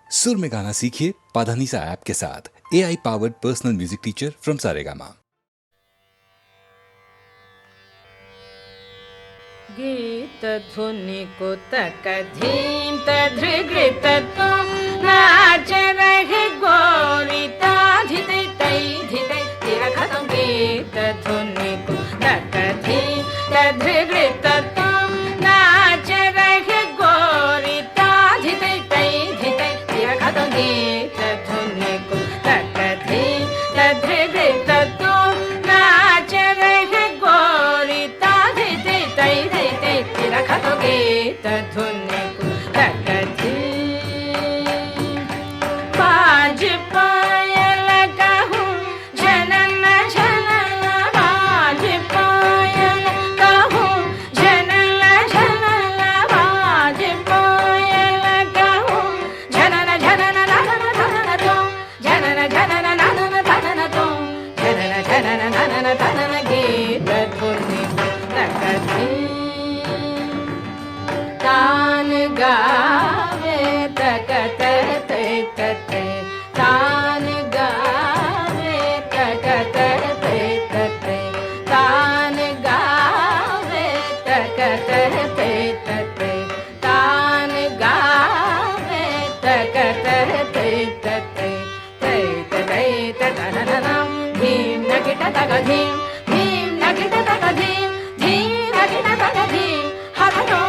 सुर में गाना सीखिए पाधानीसा ऐप के साथ। AI powered personal music teacher from Saregama. गीत धुनि कुतक धीम तधृगृत तो नाच रहे गोरी ताधि तै तै धितै तेरा खत्म। गीत धुनि कुतक धीम तधृगृत तो नाच रहे गोरी ताधि तै तै धितै तेरा खत्म। गीत धुनि कुतक धीम तधृगृत तो नाच रहे गोरी ताधि तै तै तेरा खत्म। गीत धुनि कुतक धीम बाज पायल कहूँ झनन झनन बाज पायल कहूँ झनन झनन बाज पायल कहूँ झनन झनन ननन धनन तो झनन झनन ननन धनन तो झनन झनन ननन धनन। गीत धुनि कुतक धीम तान गावे तकत ते तते तान गावे तकत ते तते तान गावे तकत ते तते तान गावे तकत ते तते ते तते तनननम धीम नगिट तग धीम धीम नगिट तग धीम धीम नगिट तग धीम हरनो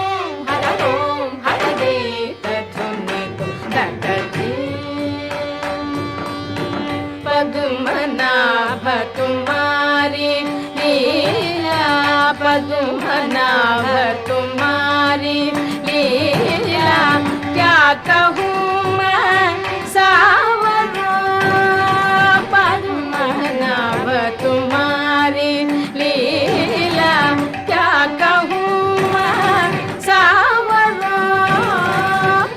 पद्मनाभ तुम्हारी लीला पद्मनाभ तुम्हारी लीला क्या कहूँ मैं सावरो पद्मनाभ तुम्हारी लीला क्या कहूँ मैं सावरो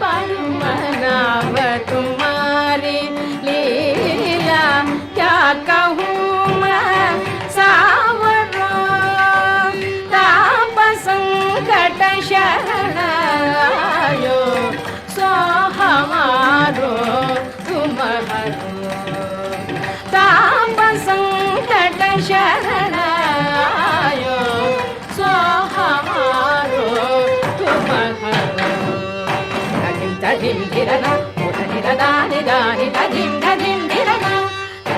पद्मनाभ तुम्हारी लीला क्या कहूँ मैं सावरो ताप संकट शरण आयो सो हमारो तुम हरो ताप संकट शरण आयो सो हमारो तुम हरो। धीम धीम धिरना उधनि दानि दानि धीम धीम धिरना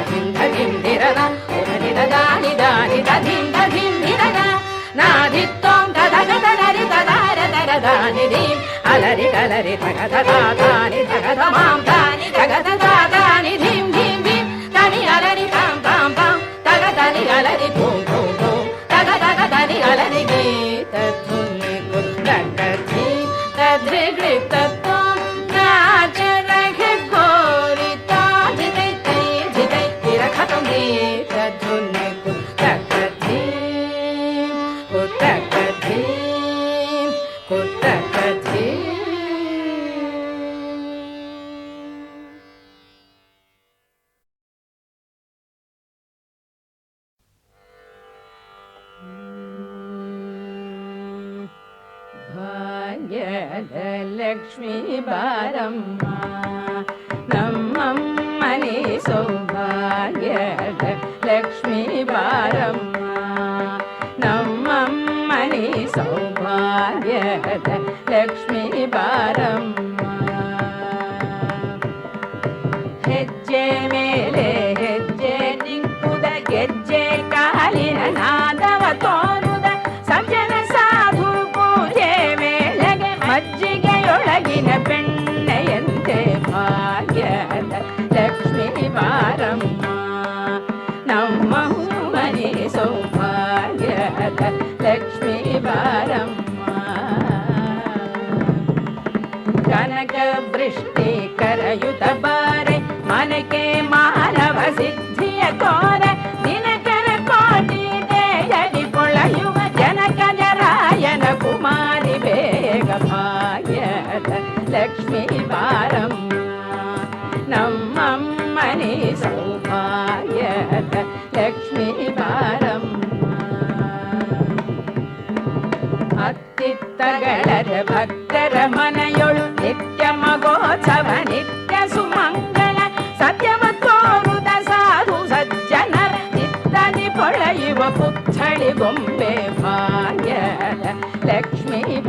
धीम धीम धिरना उधनि दानि दानि धीम धीम धिरना नाधित्वं तदग तदरि तदार तर दानि धीम अलरि कलरि तगद दानि तगद मां दानि तगद दानि धीम धीम धीम दानि अलरि पां पां पां तगदनि अलरि धूम धूम धूम तगद दानि अलरि। गीत धुनि कुतक धीम तधृगृत तो नाच रहे गोरी ताधि तै तै धितै तेरा खत्म। गीत धुनि कुतक धीम कुतक धीम कुतक धीम। ಭಾಗ್ಯದ ಲಕ್ಷ್ಮೀ ಬಾರಮ್ಮ ನಮ್ಮಮ್ಮನೆ ಸೌಭಾಗ್ಯದ ಲಕ್ಷ್ಮೀ ಬಾರಮ್ಮ ನಮ್ಮಮ್ಮನೆ ಸೌಭಾಗ್ಯದ ಲಕ್ಷ್ಮೀ ಬಾರಮ್ಮ ಹೆಜ್ಜೆ ಮೇಲೆ ಹೆಜ್ಜೆ ನಿಂಕುದ ಗೆಜ್ಜೆ ಕಾಲಿನ ನಾದವ ತೋರುದ ಸಜ್ಜನ ಸಾಧು ಪೂಜೆ ವೇಳೆಗೆ ಮಜ್ಜಿಗೆಯೊಳಗಿನ ಬೆಣ್ಣೆಯಂತೆ ಭಾಗ್ಯದ ಲಕ್ಷ್ಮೀ ಬಾರಮ್ಮ ನಮ್ಮ ಮನೆ ಸೌಭಾಗ್ಯದ ಲಕ್ಷ್ಮೀ ಬಾರಮ್ಮ ಕನಕ ವೃಷ್ಟಿ ಕರಯುತ ಬಾರೆ ಮನಕೆ ಮಾನವ ಸಿದ್ಧಿಯ ತೋರ ದಿನಕರ ಕೋಟಿ ದೇಯದಿ ಪೊಳೆಯುವ ಜನಕ ಜರಾಯನ ಕುಮಾರಿ ಬೇಗ ಭಾಗ್ಯದ ಲಕ್ಷ್ಮೀ ಬಾರಮ್ಮ ನಮ್ಮಮ್ಮನೆ ಸೌಭಾಗ್ಯದ ಲಕ್ಷ್ಮೀ ಬಾರಮ್ಮ ಅತ್ತಿತ್ತಗಳರ ಭಕ್ತರ ಮನೆಯೊಳು ನಿತ್ಯ ಮಗೋತ್ಸವ ನಿತ್ಯ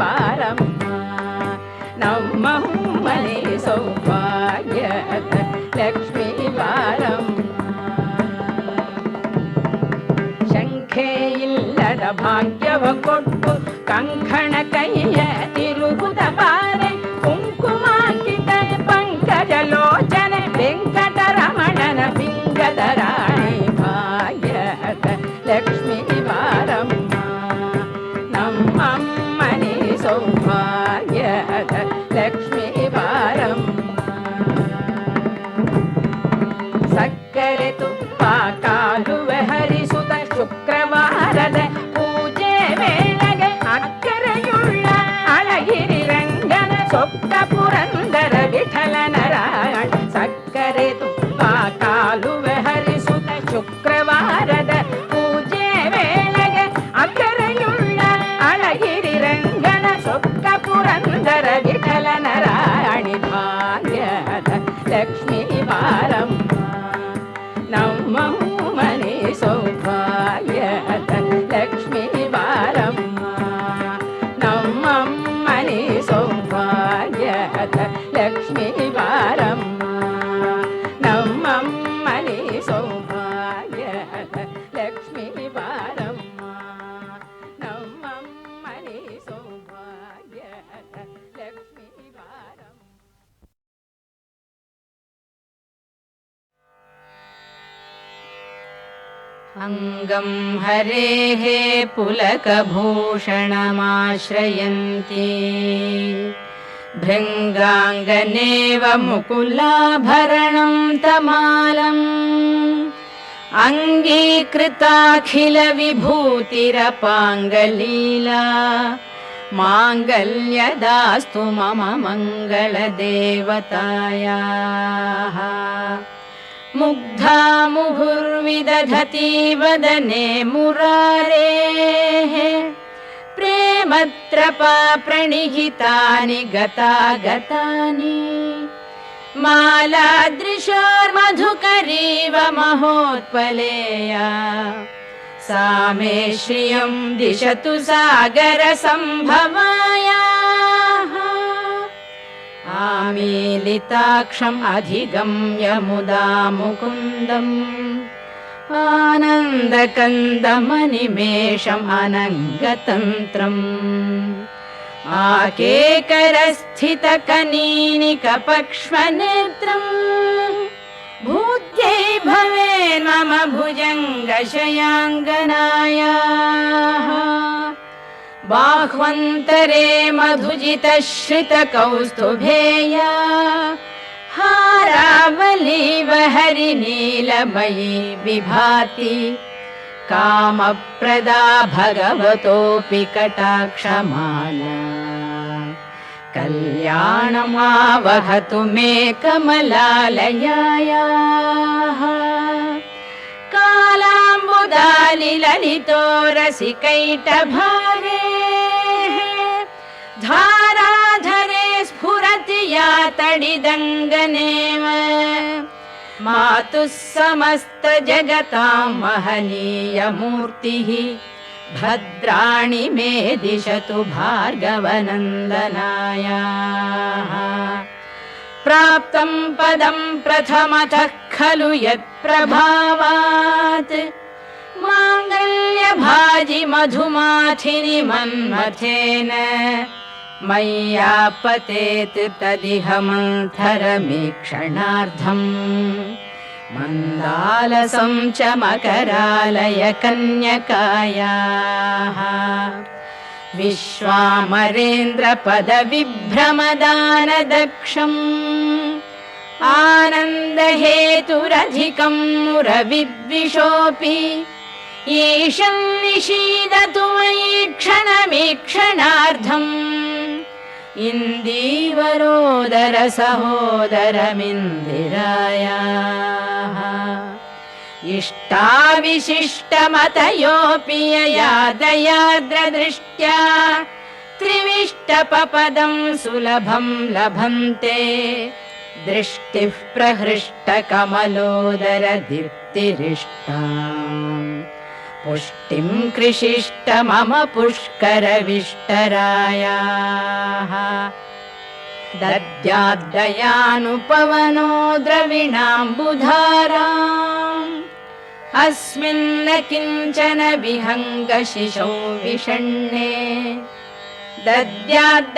ಬಾರಮ್ಮ ನಮ್ಮಮ್ಮನೆ ಸೌಭಾಗ್ಯದ ಲಕ್ಷ್ಮೀ ಬಾರಮ್ಮ ಶಂಖೆ ಇಲ್ಲದ ಭಾಗ್ಯವ ಕೊಟ್ಟು ಕಂಕಣ ಕೈಯ ತಿರುಗುದ ಬಾರೆ ಕುಂಕುಮಾಂಕಿತ ಪಂಕಜ ಲೋಚನೆ ವೆಂಕಟರಮಣನ ಪಿಂಗದ ರಾಣಿ ಭಾಗ್ಯದ ಲಕ್ಷ್ಮೀ ಬಾರಮ್ಮ ನಮ್ಮಮ್ಮನೆ ಸೌಭಾಗ್ಯದ ಲಕ್ಷ್ಮೀ ಬಾರಮ್ಮ ಸಕ್ಕರೆ ತುಪ್ಪ ಕಾಲುವೆ ಹರಿಸುತ್ತ ಶುಕ್ರವಾರದ ಪೂಜೆ ವೇಳೆಗೆ ಅಕ್ಕರೆಯುಳ್ಳ ಅಳಗಿರಿ ರಂಗನ ಸೊಕ್ಕ ಪುರಂದರ ವಿಠಲನ ರಾಯಣ ಸಕ್ಕರೆ ತುಪ್ಪ ಕಾಲುವೆ ಹರಿಸುತ್ತ ಶುಕ್ರವಾರದ ಪೂಜೆ ವೇಳೆಗೆ ಅಕ್ಕರೆಯುಳ್ಳ ಅಳಗಿರಿ ರಂಗನ ಸೊಕ್ಕ ಪುರಂದರ ವಿಠಲನ ರಾಣಿ ಭಾಗ್ಯದ ಲಕ್ಷ್ಮೀ ಬಾರಮ್ಮ ನಮ್ಮಮ್ಮನೆ ಸೌಭಾಗ್ಯದ ಲಕ್ಷ್ಮೀ ಬಾರಮ್ಮ ನಮ್ಮಮ್ಮನೆ ಸೌಭಾಗ್ಯದ ಲಕ್ಷ್ಮೀ ಬಾರಮ್ಮ ನಮ್ಮಮ್ಮನೆ ಸೌಭಾಗ್ಯದ ಲಕ್ಷ್ಮೀ ಬಾರಮ್ಮ ನಮ್ಮಮ್ಮನೆ ಸೌಭಾಗ್ಯದ ಲಕ್ಷ್ಮೀ ಬಾರಮ್ಮ अंगं हरेः पुलकभूषणमाश्रयन्ति भृङ्गाङ्गनेव मुकुलाभरणं तमालम् अङ्गीकृताखिलविभूतिरपाङ्गलीला माङ्गल्यदास्तु मम मङ्गलदेवतायाः मुग्धा मुहुर्विदधति वदने मुरारेः प्रेमत्रपा प्रणिहितानि गतागतानि मालादृशोर्मधुकरीव महोत्पलेया सा मे श्रियं दिशतु सागरसम्भवायाः आमीलिताक्षम् अधिगम्य मुदा मुकुन्दम् आनन्दकन्दमनिमेषम् अनङ्गतन्त्रम् आकेकरस्थितकनीनिकपक्ष्मनेत्रम् भूत्यै भवेन्मम भुजङ्गशयाङ्गनायाः बाह्वन्तरे मधुजितश्रितकौस्तुभेया हारावलीव हरिनीलमयी विभाति कामप्रदा भगवतोऽपि कटाक्षमाला कल्याणमावहतु मे कमलालयायाः कालाम्बुदालिललितो रसिकैटभारे धाराधरे स्फुरति या तडिदङ्गनेव मातुः समस्तजगतां महनीयमूर्तिः भद्राणि मे दिशतु भार्गवनन्दनायाः प्राप्तं पदं प्रथमतः खलु यत्प्रभावात् माङ्गल्यभाजि मधुमाथिनि मन्मथेन मय्यापतेत् तदिह मन्थरमीक्षणार्थम् मन्दालसं च मकरालय कन्यकायाः विश्वामरेन्द्रपदविभ्रमदानदक्षम् आनन्दहेतुरधिकं मुरविद्विषोऽपि ईशं निषीदतु मयि क्षणमीक्षणार्धम् इन्दीवरोदरसहोदरमिन्दिरायाः इष्टाविशिष्टमतयोऽपि यया दयार्द्रदृष्ट्या त्रिविष्टपपदं सुलभं लभन्ते दृष्टिः प्रहृष्टकमलोदरदीप्तिरिष्टाम् पुष्टिं कृषिष्ट मम पुष्करविष्टरायाः दद्याद्दयानुपवनो द्रविणाम्बुधाराम् अस्मिन्न किञ्चन विहङ्गशिशौ विषण्णे दद्याद्दयानुपवनो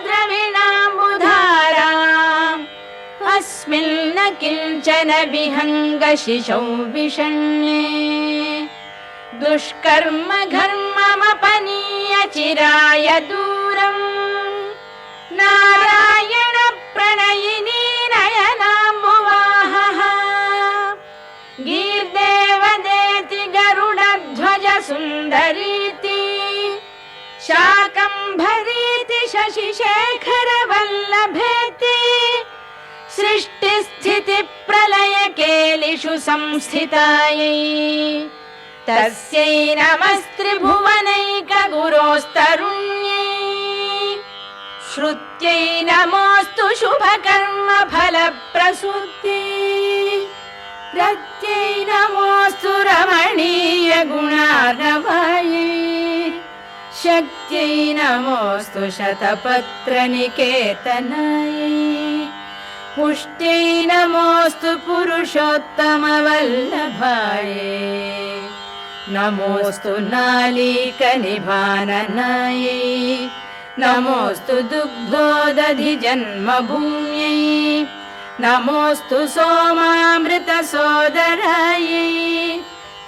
द्रविणाम्बुधाराम् अस्मिन्न किञ्चन विहङ्गशिशौ विषण्णे दुष्कर्म घर्ममपनीय चिराय दूरम् नारायण प्रणयिनी नयनाम्बुवाहः गीर्देवदेति गरुडध्वज सुन्दरीति शाकम्भरीति शशिशेखर वल्लभेति सृष्टिस्थिति प्रलय केलिषु संस्थितायै तस्यै नमस्त्रिभुवनैक गुरोस्तरुण्यै श्रुत्यै नमोऽस्तु शुभकर्म फलप्रसूत्यै रत्यै नमोऽस्तु रमणीय गुणार्णवायै शक्त्यै नमोऽस्तु शतपत्रनिकेतनायै पुष्ट्यै नमोऽस्तु पुरुषोत्तमवल्लभायै नमोऽस्तु नालीकनिभाननायै नमोऽस्तु दुग्धोदधिजन्मभूम्यै नमोऽस्तु सोमामृतसोदरायै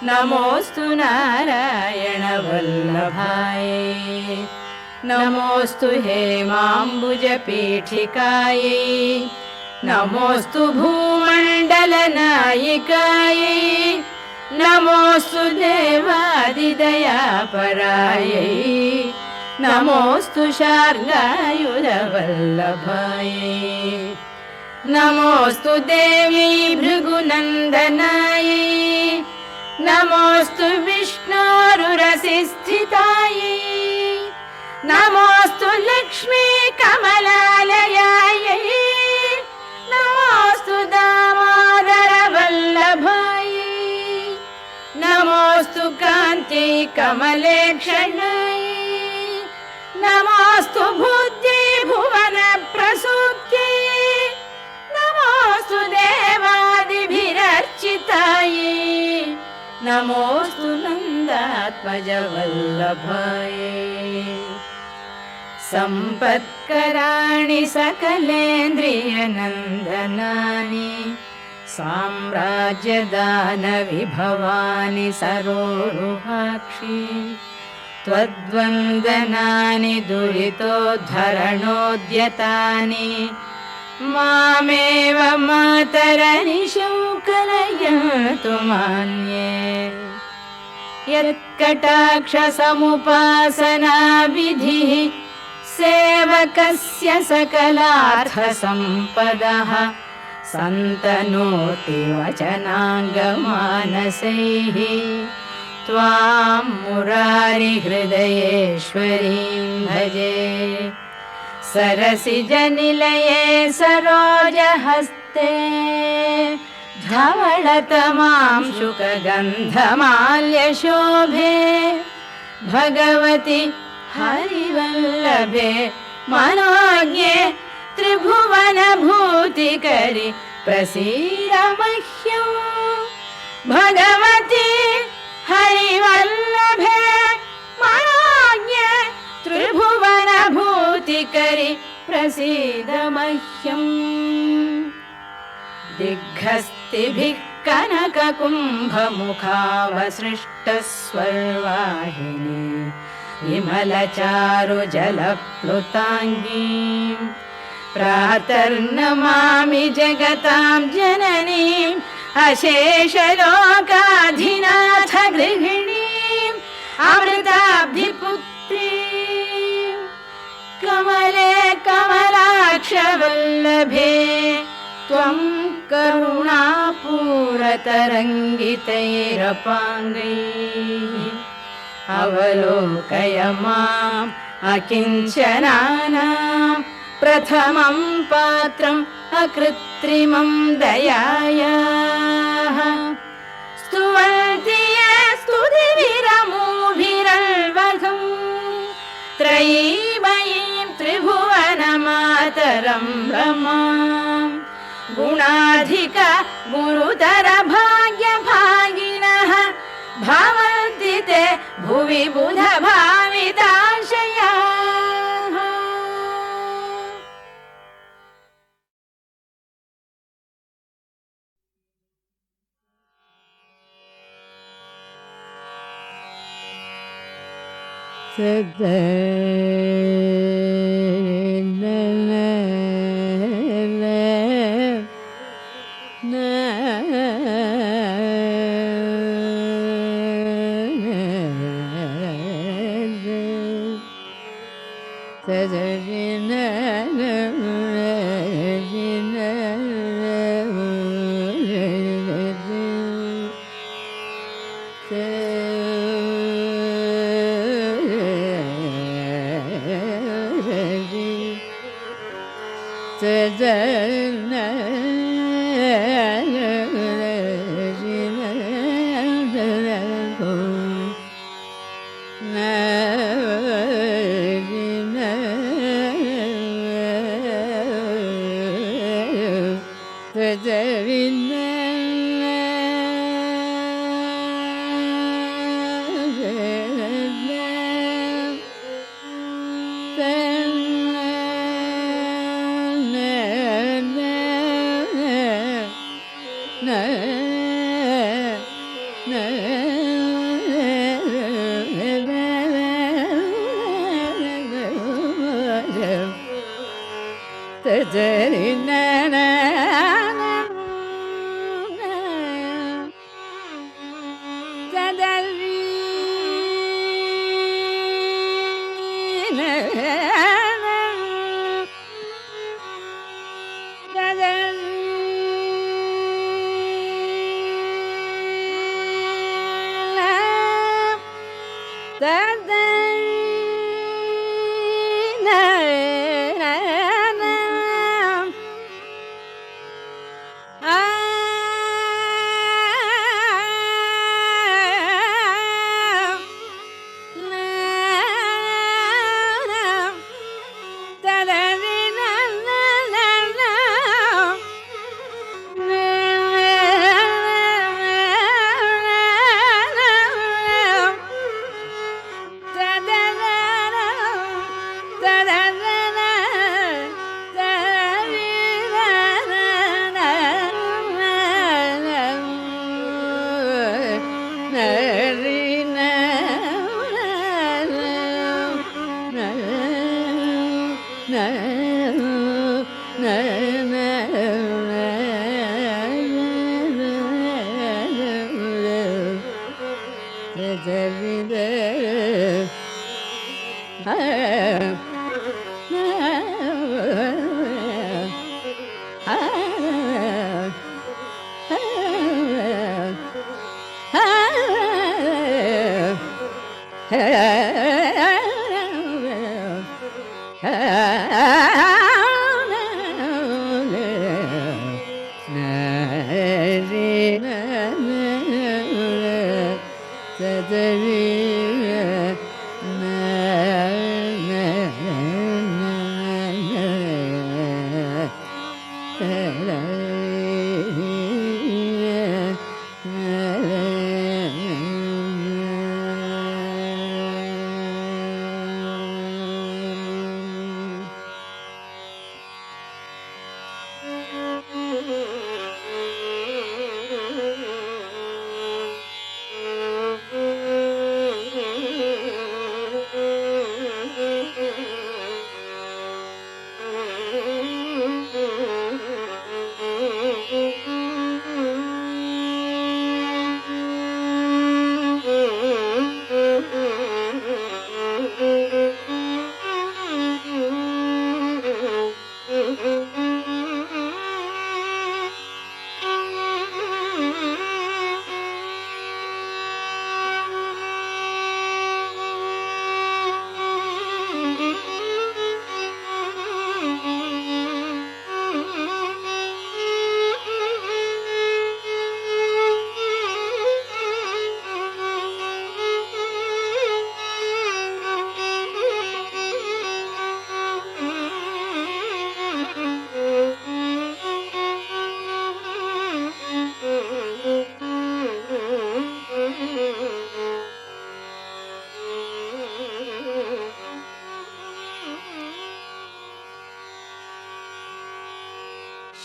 नमोऽस्तु नारायणवल्लभायै नमोऽस्तु हेमाम्बुजपीठिकायै नमोऽस्तु भूमण्डलनायिकायै नमोऽस्तु देवादिदयापरायै नमोऽस्तु शार्ङ्गायुधवल्लभायै नमोऽस्तु देवी भृगुनन्दनायै नमोऽस्तु विष्णोरुरसिस्थितायै नमोऽस्तु लक्ष्मी कमलालयायै नमोऽस्तु दामोदर वल्लभायै नमोऽस्तु कान्त्यै कमलेक्षणायै नमोऽस्तु बुद्ध्यै भुवन प्रसूत्यै नमोऽस्तु देवादिभिरर्चितायै नमोऽस्तु नन्दात्मज वल्लभायै सम्पत्कराणि सकलेन्द्रियनन्दनानि साम्राज्यदानविभवानि सरोरुहाक्षि त्वद्वन्दनानि दुरितोद्धरणोद्यतानि मामेव मातरनिशौ कलयन्तु मान्ये यत्कटाक्षसमुपासनाविधिः सेवकस्य सकलार्थसम्पदः सन्तनोति वचनाङ्गमानसैः त्वां मुरारिहृदयेश्वरीं भजे सरसिजनिलये सरोजहस्ते धवळतमां शुकगन्धमाल्यशोभे भगवति हरिवल्लभे मनोज्ञे त्रिभुवनभूतिकरि प्रसीद मह्यं भगवति हरिवल्लभे मनोज्ञे त्रिभुवनभूतिकरि प्रसीद मह्यम् दिग्हस्तिभिः कनककुम्भमुखावसृष्टस्वर्वाहिनी विमलचारुजलप्लुताङ्गीं प्रातर्नमामि जगतां जननीम् अशेषलोकाधिनाथ गृहिणीम् अमृताब्धिपुत्रीं कमले कमलाक्षवल्लभे त्वं करुणापूरतरङ्गितैरपाङ्गैः अवलोकय माम् अकिञ्चनानां प्रथमं पात्रम् अकृत्रिमं दयायाः स्तुवन्ति श्रुतिविरमूभिरल्वघम् त्रयीमयीं त्रिभुवनमातरं रमाम् गुणाधिक गुरुतर भाग्यभागिनः भवन्ति ते भुवि बुध भाविताशयाः।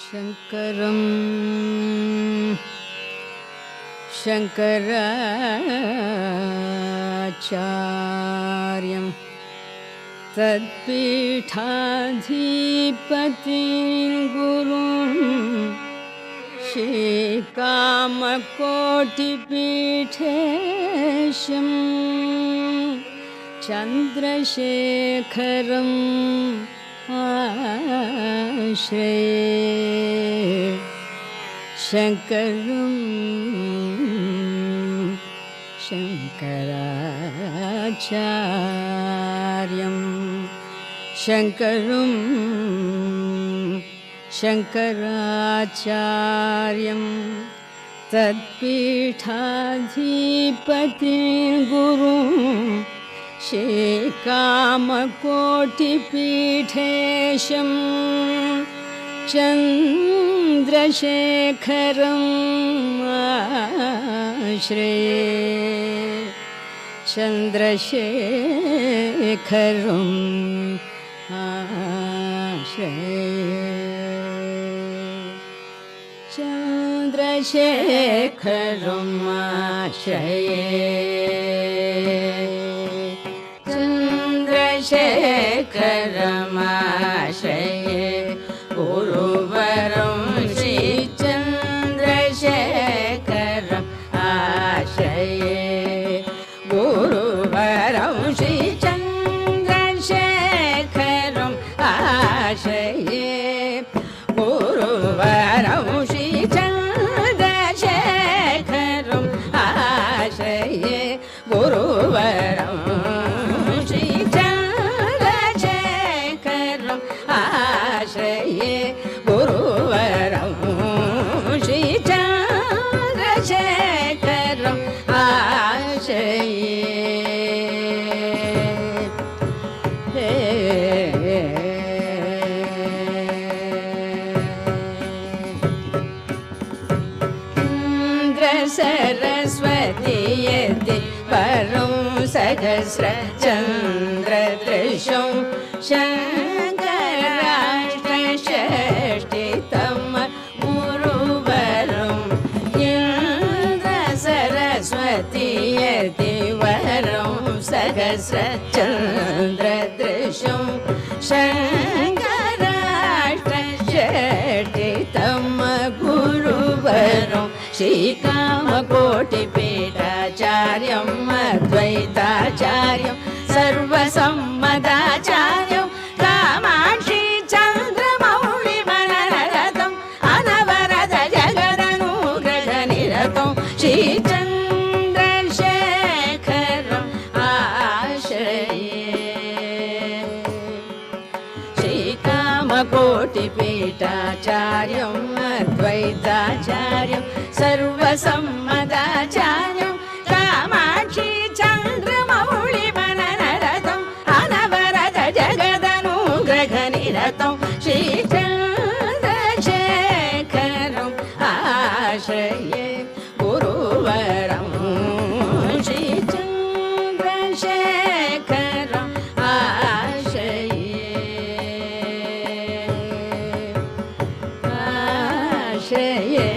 शङ्करं शङ्कराचार्यं तत्पीठाधिपतिं गुरुं श्रीकामकोटिपीठेशं चन्द्रशेखरं आश्रये शङ्करं शङ्कराचार्यं शङ्करं शङ्कराचार्यं तत्पीठाधिपतिं गुरुं श्रीकामकोटिपीठेशं चन्द्रशेखरम् आश्रये चन्द्रशेखरम् आश्रये चन्द्रशेखरम् आश्रये चन्द्रशेखरम् आश्रये गुरुवरं श्रीचन्द्रशेखरम् आश्रये गुरुवरं श्रीचन्द्रशेखरम् आश्रये गुरुवरं श्रीचन्द्रशेखरम् आश्रये गुरुवरं श्रीचन्द्रशेखरम् आश्रये गुरुवरं श्रीचन्द्रशेखरम् आश्रये सरस्वती यदि परं सहस्र चन्द्रदृशं शङ्कराष्टषष्टितम गुरुवरं इन्द्र सरस्वती यदि वरं सहस्र चन्द्रदृशं शङ्कराष्टषष्टितम गुरुवरं श्रीकामकोटिपीठाचार्यं अद्वैताचार्यं सर्वसम्मताचार्यं कामाक्षी चन्द्रमौळिमनरतं अनवरत जगदनुग्रहनिरतं श्रीचन्द्रशेखरम् आश्रये श्रीकामकोटिपीठाचार्यं अद्वैताचार्यं सर्वसम्मताचार्यं कामाक्षी चन्द्रमौळिमनरतं अनवरत जगदनुग्रहनिरतं श्रीचन्द्रशेखरम् आश्रये गुरुवरं श्रीचन्द्रशेखरम् आश्रये आश्रये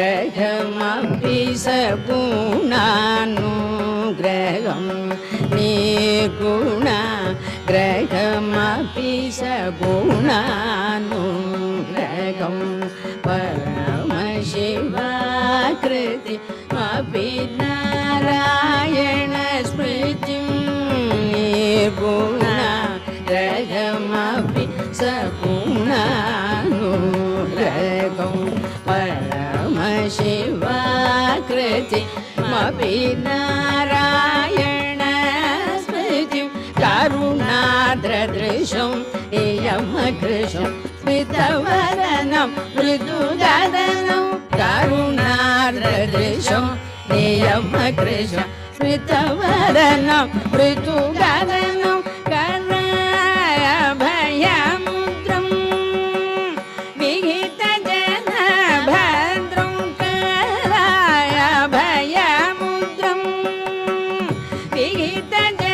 निर्गुणाग्रहमपि सगुणानुग्रहं निर्गुणाग्रहमपि सगुणानुग्रहं परमशिवाकृतिमपि नारायणस्मृतिं निर्गुणाग्रहमपि सगुणानुग्रहं परमशिवाकृतिमपि नारायणस्मृतिं करुणाद्रदृशं इयमकृशं स्मितवदनं मृदुगदनं करुणाद्रदृशं इयमकृशं स्मितवदनं मृदुगदनं करभयमुद्रं विहितजनभद्रं कराभयमुद्रं विहितजन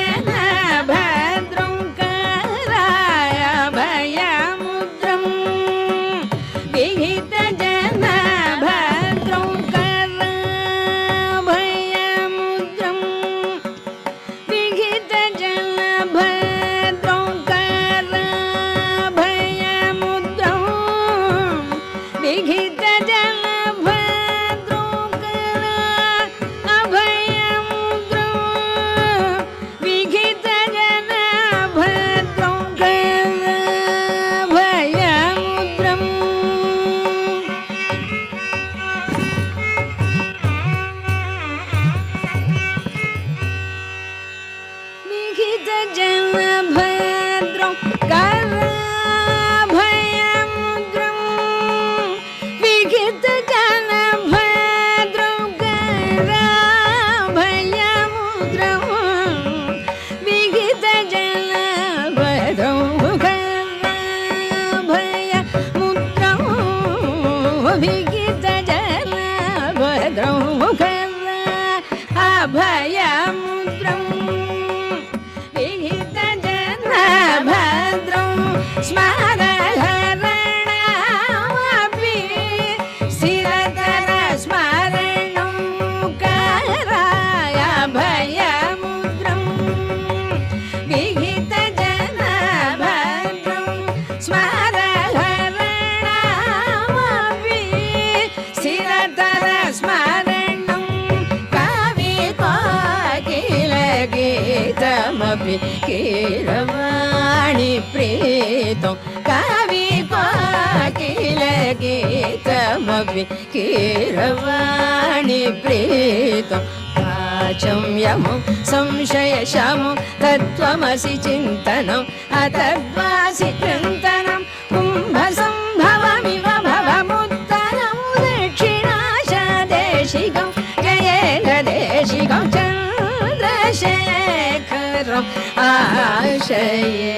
विहित जन भद्रं कराभयमुद्रं विहित जन भद्रं कराभयमुद्रं विहित जन भद्रं कराभयमुद्रं विहित जन भद्रं अभयमुद्रं विहित जन भद्रं स्मरणमपि स्थिरतर स्मरणं कराय अभयमुद्रं विहित जन भद्रं स्मरणमपि स्थिरतर स्मरणं गीतमपि कीरवाणि प्रीतं कवि कोकिल गीतमपि कीरवाणि प्रीतं वाचं यमं संशयशमं तत्त्वमसि चिन्तनम् अतद्वासि चिन्तनं कुम्भसम्भवमिव भवमुत्तरं दक्षिणाशदेशिकं जयेन्द्रदेशिकं चन्द्रशेखरम् आशये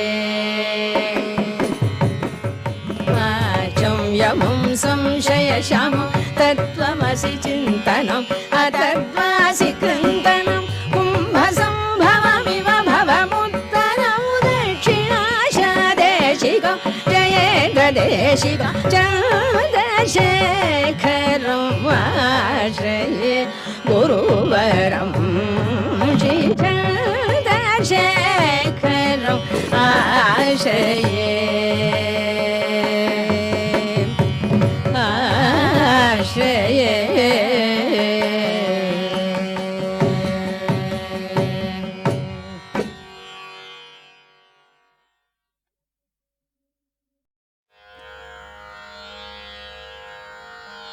वाचं यमं संशयशमं तत्त्वमसि चिन्तनम् अतद्वासि कृन्तनं कुम्भसम्भवमिव भवमुत्तरं दक्षिणाशदेशिकं जयेन्द्रदेशिकं चन्द्रशेखरम् आश्रये गुरुवरं चन्द्रशेखरम् आश्रये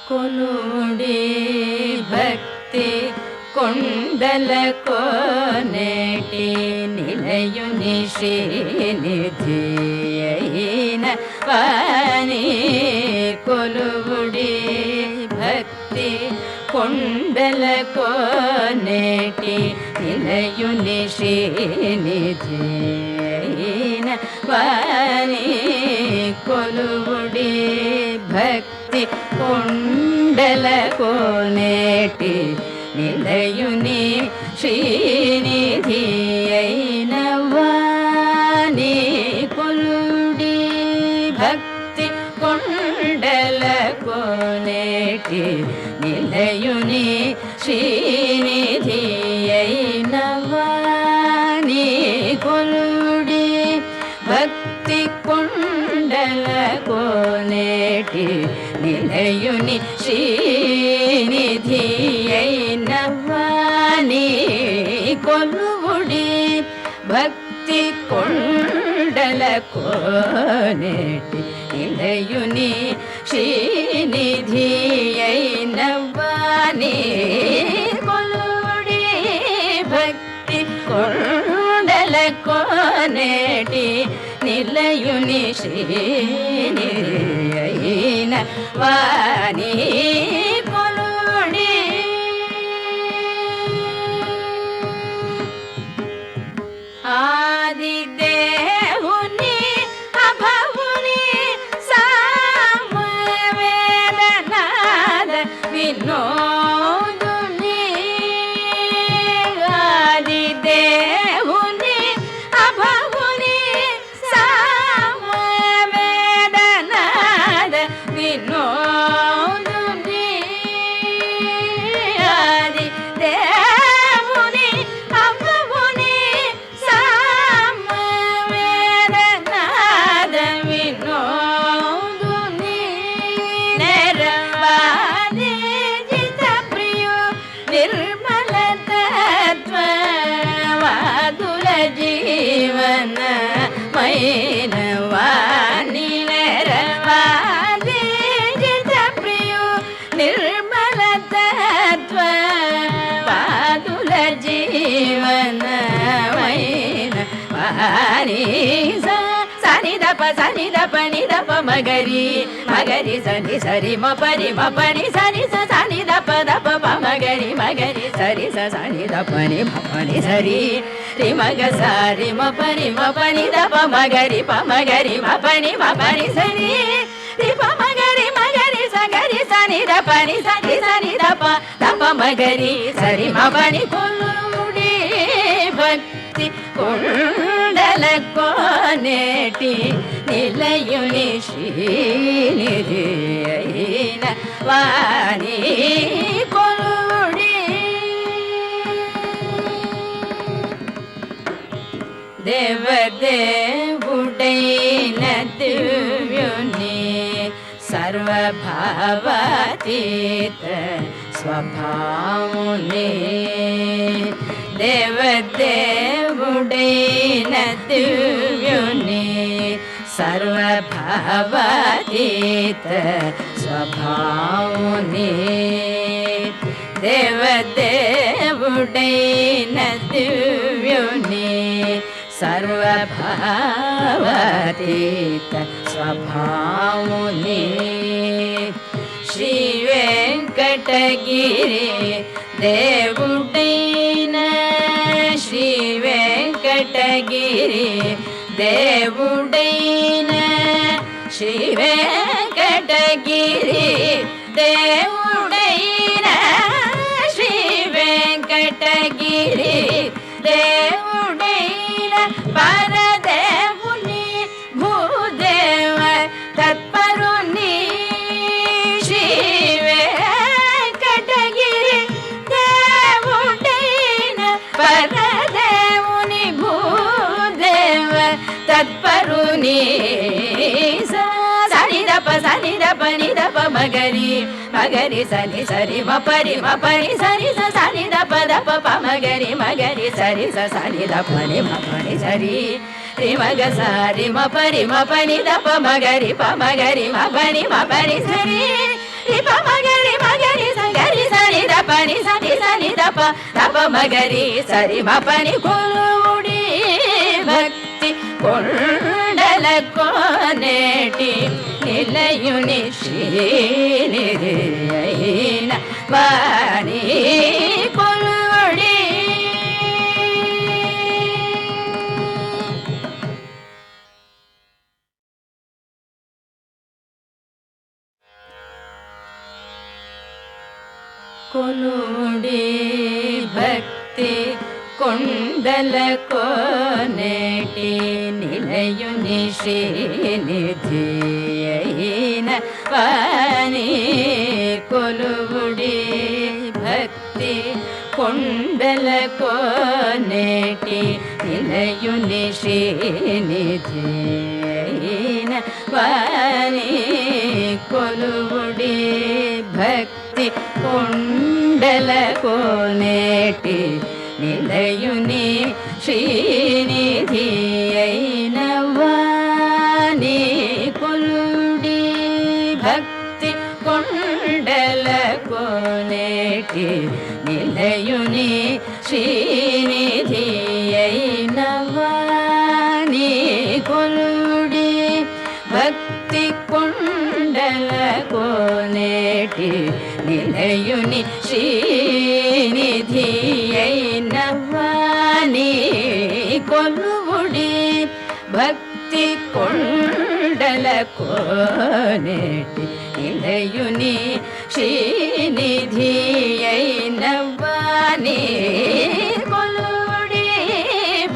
ಕೊನುಡಿ ಭಕ್ತಿ ಕೊಂಡಲ ಕೋನೇಟಿ ನಿಲಯುನಿ ಶ್ರೀನಿಧಿಯೈನ ವಾಣಿ ಕೊಲುಡಿ ಭಕ್ತಿ ಕೊಂಡಲ ಕೋನೇಟಿ ನಿಲಯುನಿ ಶ್ರೀನಿಧಿಯೈನ ವಾಣಿ ಕೊಲುಡಿ ಭಕ್ತಿ ಕೊಂಡಲ ಕೋನೇಟಿ ನಿಲಯುನಿ ಶ್ರೀನಿಧಿಯೈನ ವಾಣಿ ಕೊಲುಡಿ ಭಕ್ತಿ ಕೊಂಡಲ ಕೋನೇಟಿ ನಿಲಯುನಿ ಶ್ರೀನಿಧಿಯೈನ ವಾಣಿ ಕೊಲುಡಿ ಭಕ್ತಿ ಕೊಂಡಲ ಕೋನೇಟಿ ನಿಲಯುನಿ ಶ್ರೀನಿಧಿಯೈನ ವಾಣಿ ಕೊಲುಡಿ ಭಕ್ತಿ ಕೊಂಡಲ ಕೋನೇಟಿ ನಿಲಯುನಿ ಶ್ರೀನಿಧಿಯೈನ ವಾಣಿ ಕೊಲುಡಿ ಭಕ್ತಿ ಕೊಂಡಲ ಕೋನೇಟಿ ನಿಲಯುನಿ ಶ್ರೀನಿಧಿಯೈನ ವಾಣಿ ಕೊಲುಡಿ ಆದಿದೇವುನಿ ಅಭವುನಿ ಸಾಮವೇದನಾದ ವಿನೋದುನಿ ಆದಿದೇವುನಿ ಅಭವುನಿ ಸಾಮವೇದನಾದ ವಿನೋದುನಿ ಆದಿದೇವುನಿ ಅಭವುನಿ ಸಾಮವೇದನಾದ ವಿನೋದುನಿ ನೆರವಾದಿ ಜಿತ ಪ್ರಿಯೋ ನಿರ್ಮಲ ತತ್ವ ವಾದುಲ ಜೀವನ ಮೈನ ವಾಣಿ ನೆರವಾದಿ ಜಿತ ಪ್ರಿಯೋ ನಿರ್ಮಲ ತತ್ವ ವಾದುಲ ಜೀವನ ಮೈನ సని సని దప ని దప మగరి మగరి సని సరి మపని సని సని దప ప మగరి మగరి సరి సని దపని మపని సరి రి మగ సారి మపని దప మగరి ప మగరి మపని సరి రి ప మగరి సగరి సని దపని సని దప మగరి సరి మపని కొలుడి భక్తి కొండల కోనేటి నిలయుని శ్రీనిధి అయిన వాణి కొలుడి దేవదేవుడైన దివ్యుని సర్వభావాతీత స్వభావుని దేవదేవుడైన దివ్యుని సర్వభావాతీత స్వభావుని దేవదేవుడైన దివ్యుని సర్వభావాతీత స్వభావుని శ్రీ వెంకటగిరి దేవుడైన శ్రీ వెంకటగిరి దేవుడైన శ్రీ వెంకటగిరి దేవుడైన శ్రీ వెంకటగిరి దేవుడైన పరదేవుని భూదేవ తత్పరుని శ్రీ వెంకటగిరి దేవుడైన పరదేవుని భూదేవ తత్పరుని సని దప ని దప మగరి సని సరి మపని సరి సని దప ప మగరి సరి సని దపని మపని సరి రి మగ సారి మపని దప మగరి ప మగరి మపని సరి రి ప మగరి సగరి సని దపని సని దప మగరి సరి మపని కొలుడి భక్తి కొండల కోనేటి నిలయుని శ్రీనిధి అయిన వాణి కొలుడి కొలుడి భక్తి కొండల కోనేటి నిలయుని శ్రీనిధి అయిన వాణి కొలుడి భక్తి కొండల కోనేటి నిలయుని శ్రీనిధి అయిన వాణి కొలుడి భక్తి కొండల కోనేటి నిలయుని శ్రీనిధి అయిన వాణి కొలుడి భక్తి కొండల కోనేటి నిలయుని శ్రీనిధి అయిన వాణి కొలుడి భక్తి కొండల కోనేటి నిలయుని శ్రీనిధి అయిన వాణి కొలుడి భక్తి కొండల కోనేటి నిలయుని శ్రీనిధి అయిన వాణి కొలుడి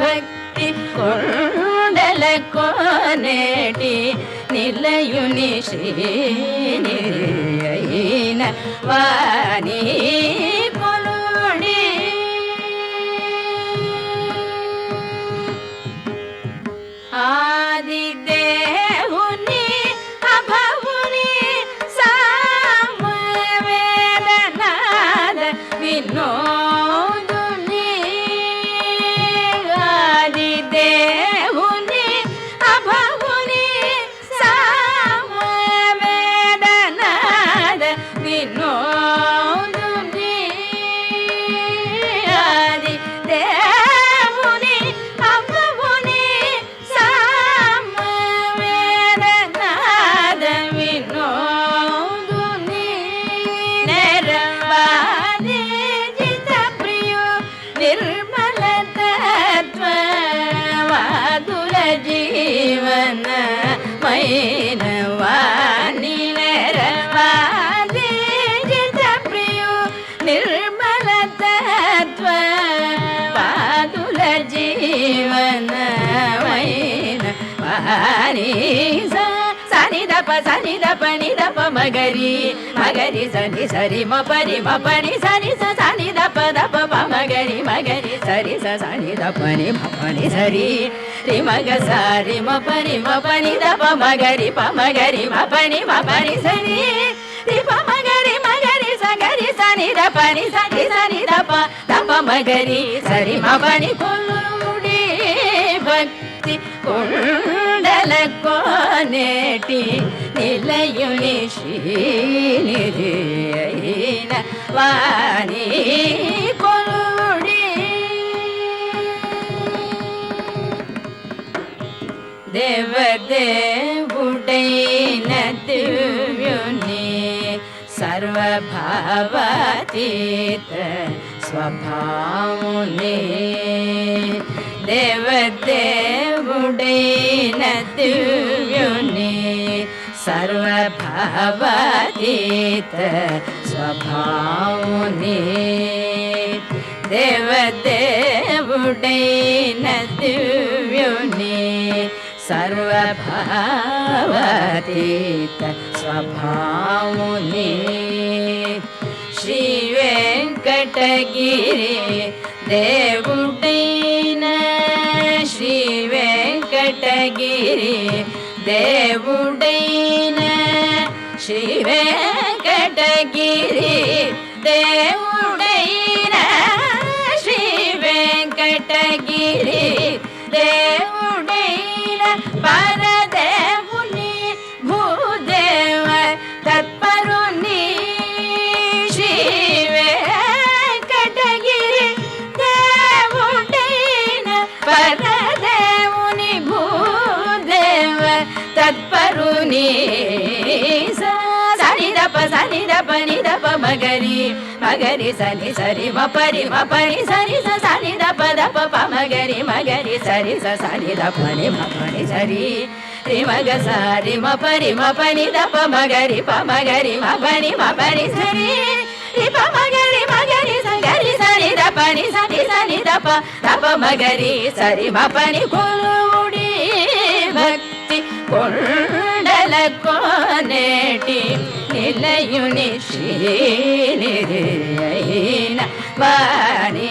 భక్తి కొండల కోనేటి నిలయుని శ్రీనిధి అయిన వాణి కొలుడి ఆదిదేవుని అభవుని సామవేదనాద వినోదుని ఆదిదేవుని అభవుని సామవేదనాద వినోదుని వాణి నెరవారిజిత ప్రియు నిర్మల తత్వ పాదుల జీవనమైన వాణి సనిదప సనిదప నిదప మగరి మగరి సని సరి మపరి మపని సని సనిదప దప మగరి మగరి సరి సనిదపని మపని సరి రి మగ సారి మపరి మపని దప మగరి పమగరి మపని మపని సరి రి పమగరి మగరి సగరి సనిదపని సని సనిదప దప మగరి సరి మపని కొల్లుడి భక్తి కుండల కోనేటి నిలయుని శ్రీనిధియైన వాణి కొలుడి దేవదేవుడైన దివ్యుని సర్వభావాతీత స్వభావుని దేవదేవుడైన దివ్యుని సర్వభావాతీత స్వభావుని దేవదేవుడైన దివ్యుని సర్వభావాతీత స్వభావుని శ్రీ వెంకటగిరి దేవుడైన శ్రీ వెంకటగిరి దేవుడైన శ్రీ వెంకటగిరి దేవుడైన శ్రీ వెంకటగిరి దేవుడైన పరదేవుని భూదేవ తత్పరుని శ్రీ వెంకటగిరి దేవుడైన పరదేవుని భూదేవ తత్పరుని సనిదప సనిదప నిదప మగరి మగరి సని సరి మపరి మపరి సరి సనిదప దప మగరి మగరి సరి సనిదపని మపని సరి రి మగ సారి మపరి మపని దప మగరి పమగరి మపని మపని సరి రి పమగరి మగరి సగరి సనిదపని సని సనిదప దప మగరి సరి మపని కొలుడి భక్తి కొండల కోనేటి నిలయుని శ్రీనిధియైన వాణి